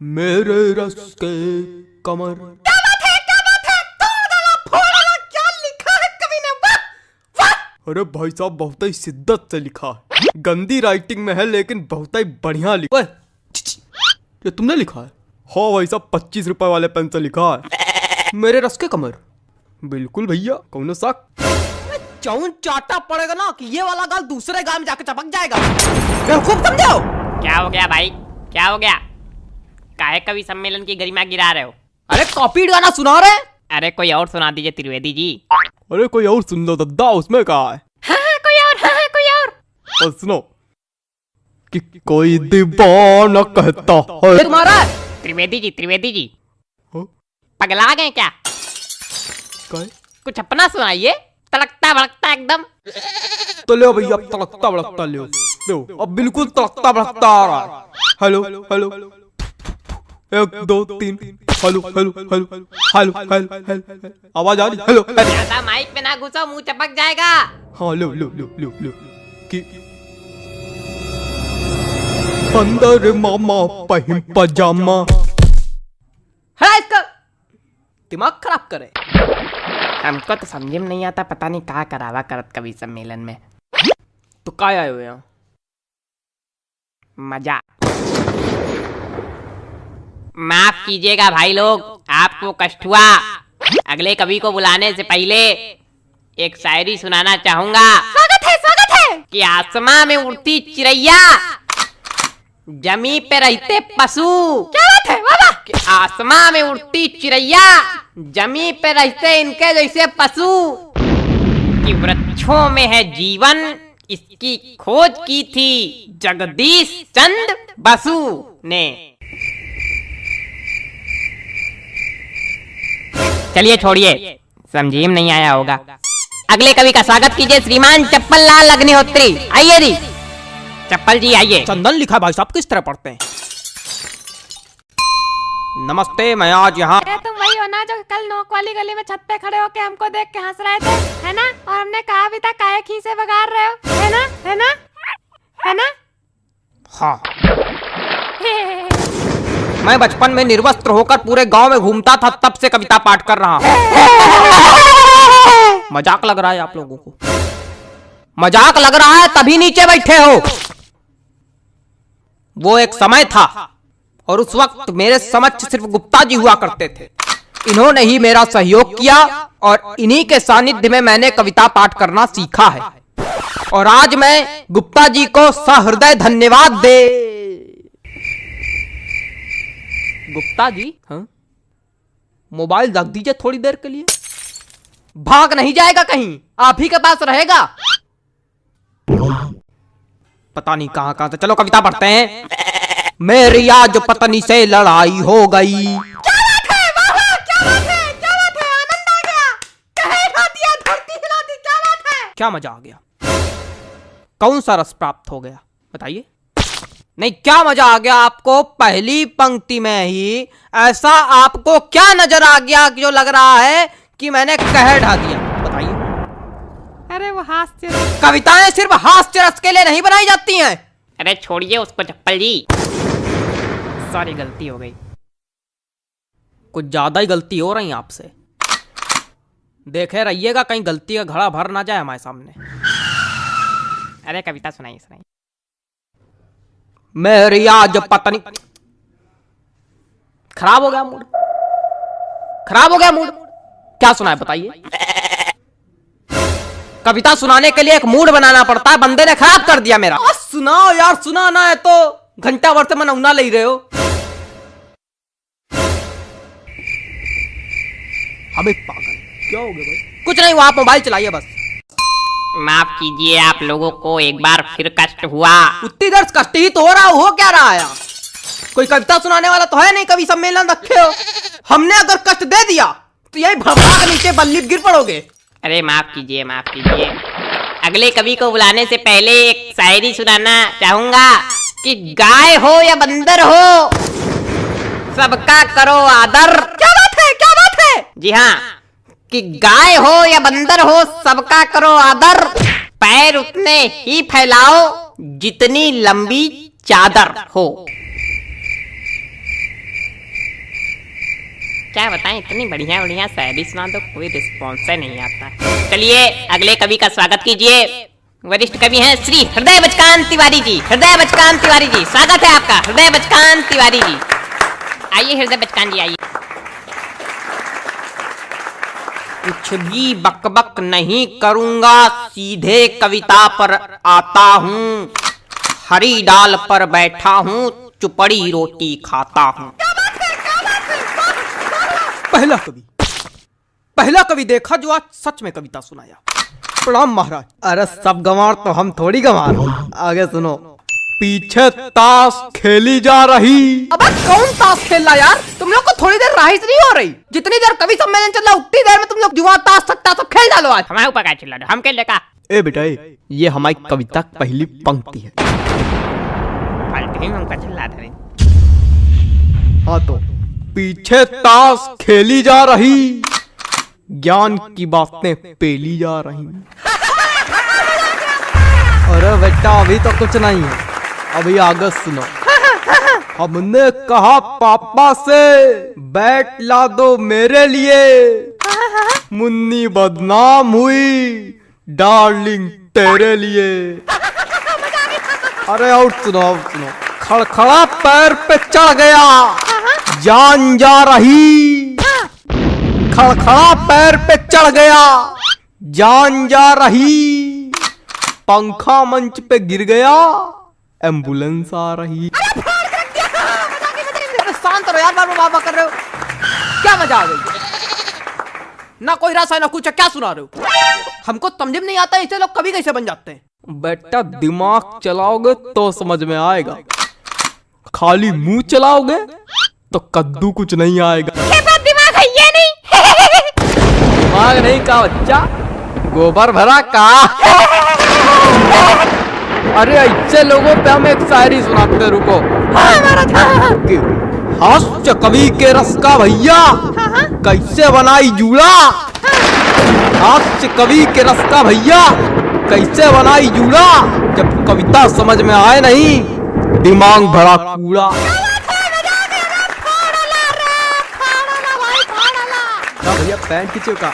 मेरे रस के कमर। क्या बात है, क्या बात है, तोड़ डाला, फोड़ डाला, क्या लिखा है कवि ने, वाह वाह। अरे भाई साहब बहुत ही शिद्दत से लिखा है, गंदी राइटिंग में है लेकिन बहुत ही बढ़िया लिखा है। ये तुमने लिखा है? हाँ भाई साहब 25 रुपए वाले पेन से लिखा है, मेरे रस के कमर। बिल्कुल भैया, कौन सा चौन चाटा पड़ेगा ना कि ये वाला गाल दूसरे गाल में जाकर चपक जाएगा। बेवकूफ समझो। क्या हो गया भाई, क्या हो गया? काहे कवि सम्मेलन की गरिमा गिरा रहे हो? अरे कॉपीड गाना सुना रहे। अरे कोई और सुना दीजिए त्रिवेदी जी। अरे कोई और सुन लो दद्दा, उसमें कहा है। हाँ, कोई और, हाँ, कोई और। सुनो कि कोई दीवाना कहता है। तुम्हारा त्रिवेदी जी हाँ? पगला गए क्या? काय? कुछ अपना सुनाइए, तड़कता भड़कता एकदम। तो लो भैया, अब तड़कता भड़कता लो, अब बिल्कुल तड़कता भड़कता आ रहा है। Hello hello, 1 2 3, hello hello hello hello hello, आवाज आ रही? हेलो। ज्यादा माइक पे ना घुसो, मुंह चपक जाएगा। हाँ लो लो लो लो लो कि अंदर मामा पहन पजामा। है इसका दिमाग खराब करे। हमको तो समझ में नहीं आता, पता नहीं कहाँ करावा करत कवि सम्मेलन में। तो काय आए हो यहाँ? मजा। माफ कीजिएगा भाई लोग, आपको कष्ट हुआ। अगले कवि को बुलाने से पहले एक शायरी सुनाना चाहूंगा। स्वागत है कि आसमां में उड़ती चिड़ैया, जमी पे रहते पशु। क्या बात है, वाह वाह। कि आसमां में उड़ती चिड़ैया, जमी पे रहते इनके जैसे पशु। कि वृक्षों में है जीवन, इसकी खोज की थी जगदीश चंद्र बसु ने। चलिए छोड़िए, समझी में नहीं आया होगा। अगले कवि का स्वागत कीजिए श्रीमान चप्पल लाल अग्निहोत्री। आइए जी, चप्पल जी आइए। चंदन लिखा भाई साहब किस तरह पढ़ते हैं? नमस्ते, मैं आज यहाँ। तुम वही हो ना जो कल नोक वाली गली में छत पे खड़े होके हमको देख के हंस रहे थे, है ना? और हमने कहा भी था काहे खीसे बगाड़ रहे हो, है ना, है ना, है ना? हाँ। मैं बचपन में निर्वस्त्र होकर पूरे गांव में घूमता था, तब से कविता पाठ कर रहा हूँ। मजाक लग रहा है आप लोगों को? मजाक लग रहा है तभी नीचे बैठे हो। वो एक समय था और उस वक्त मेरे समक्ष सिर्फ गुप्ता जी हुआ करते थे। इन्होंने ही मेरा सहयोग किया और इन्हीं के सानिध्य में मैंने कविता पाठ करना सीखा है। और आज मैं गुप्ता जी को सहृदय धन्यवाद दे। गुप्ता जी, हाँ? मोबाइल रख दीजिए थोड़ी देर के लिए। भाग नहीं जाएगा कहीं, आप ही के पास रहेगा। पता नहीं कहां कहां से। चलो कविता पढ़ते हैं। मेरी आज पत्नी से लड़ाई हो गई। क्या बात है, वाह वाह, क्या बात है, क्या बात है, आनंद आ गया। कहे हिला दिया, धरती हिला दी, क्या बात है। क्या मजा आ गया? कौन सा रस प्राप्त हो गया बताइए? नहीं, क्या मजा आ गया आपको? पहली पंक्ति में ही ऐसा आपको क्या नजर आ गया जो लग रहा है कि मैंने कह ढा दिया? बताइए। अरे वो हास्य। कविताएं सिर्फ हास्य रस के लिए नहीं बनाई जाती हैं। अरे छोड़िए उसको चप्पल जी, सॉरी गलती हो गई। कुछ ज्यादा ही गलती हो रही है आपसे। देखे रहिएगा कहीं गलती का घड़ा भर ना जाए हमारे सामने। अरे कविता सुनाइए सुनाइए। मेरी आज पत्नी। खराब हो गया मूड, खराब हो गया मूड। क्या सुनाए बताइए? कविता सुनाने के लिए एक मूड बनाना पड़ता है, बंदे ने खराब कर दिया मेरा। सुनाओ यार, सुनाना है तो घंटा भर से मनौना ले रहे हो। हमें पागल क्या हो गया भाई? कुछ नहीं हुआ, आप मोबाइल चलाइए बस। माफ कीजिए, आप लोगों को एक बार फिर कष्ट हुआ। उतनी देर कष्ट ही तो हो क्या रहा है? कोई कविता सुनाने वाला तो है नहीं, कवि सम्मेलन रखे हो। हमने अगर कष्ट दे दिया तो यही भड़का के नीचे बल्ली गिर पड़ोगे। अरे माफ कीजिए, माफ कीजिए। अगले कवि को बुलाने से पहले एक शायरी सुनाना चाहूंगा। कि गाय हो या बंदर हो, सबका करो आदर। क्या बात है, क्या बात है? जी हाँ, कि गाय हो या बंदर हो, सबका करो आदर। पैर उतने ही फैलाओ जितनी लंबी चादर हो। क्या बताएं, इतनी बढ़िया बढ़िया शायरी सुना दो, कोई रिस्पॉन्स नहीं आता। चलिए अगले कवि का स्वागत कीजिए। वरिष्ठ कवि हैं श्री हृदय बचकान तिवारी जी। हृदय बचकान तिवारी जी, स्वागत है आपका। हृदय बचकान तिवारी जी, आइए हृदय बचकान जी, आइए। कुछ भी बकबक नहीं करूंगा, सीधे कविता पर आता हूँ। हरी डाल पर बैठा हूँ, चुपड़ी रोटी खाता हूँ। पहला कवि देखा जो आज सच में कविता सुनाया। प्रणाम महाराज। अरे सब गंवार तो हम थोड़ी गंवार, आगे सुनो। पीछे ताश खेली जा रही। अबे कौन ताश खेल रहा यार? तुम लोग को थोड़ी देर राहिश नहीं हो रही? जितनी देर कवि सम्मेलन चल रहा उतनी देर में तुम लोग जुआ ताश सट्टा सब खेल डालो आज। हमारे ऊपर क्या चिल्ला रहे हो? हम खेल का? ए बेटा ये हमारी कविता की पहली पंक्ति है। फालतू ही हमका चिल्ला रहे। हाँ तो पीछे ताश खेली जा रही, ज्ञान की बातें पेली जा रही। अरे बेटा अभी तो कुछ नहीं है, अभी आगे सुनो। हमने कहा पापा से बैट ला दो मेरे लिए, मुन्नी बदनाम हुई डार्लिंग तेरे लिए। अरे और सुनो खड़खड़ा पैर पे चढ़ गया, जान जा रही। खड़खड़ा पैर पे चढ़ गया, जान जा रही। पंखा मंच पे गिर गया, एम्बुलेंस आ रही। शांत रहो यार, बाबा कर रहे हो क्या? मजा आ गई? ना कोई रस है ना कुछ, क्या सुना रहे हो? हमको समझ में नहीं आता ऐसे लोग कभी कैसे बन जाते हैं। बेटा दिमाग चलाओगे तो समझ में आएगा, खाली मुंह चलाओगे तो कद्दू कुछ नहीं आएगा। दिमाग है ये नहीं। दिमाग नहीं का बच्चा, गोबर भरा का। अरे ऐसे लोगों पे हम एक शायरी सुनाते, रुको। हास्य कवि के रस का भैया कैसे बनाई जूड़ा। हास्य कवि के रस का भैया कैसे बनाई जूड़ा, जब कविता समझ में आए नहीं दिमाग भरा कूड़ा। भैया पैंट खींचो का।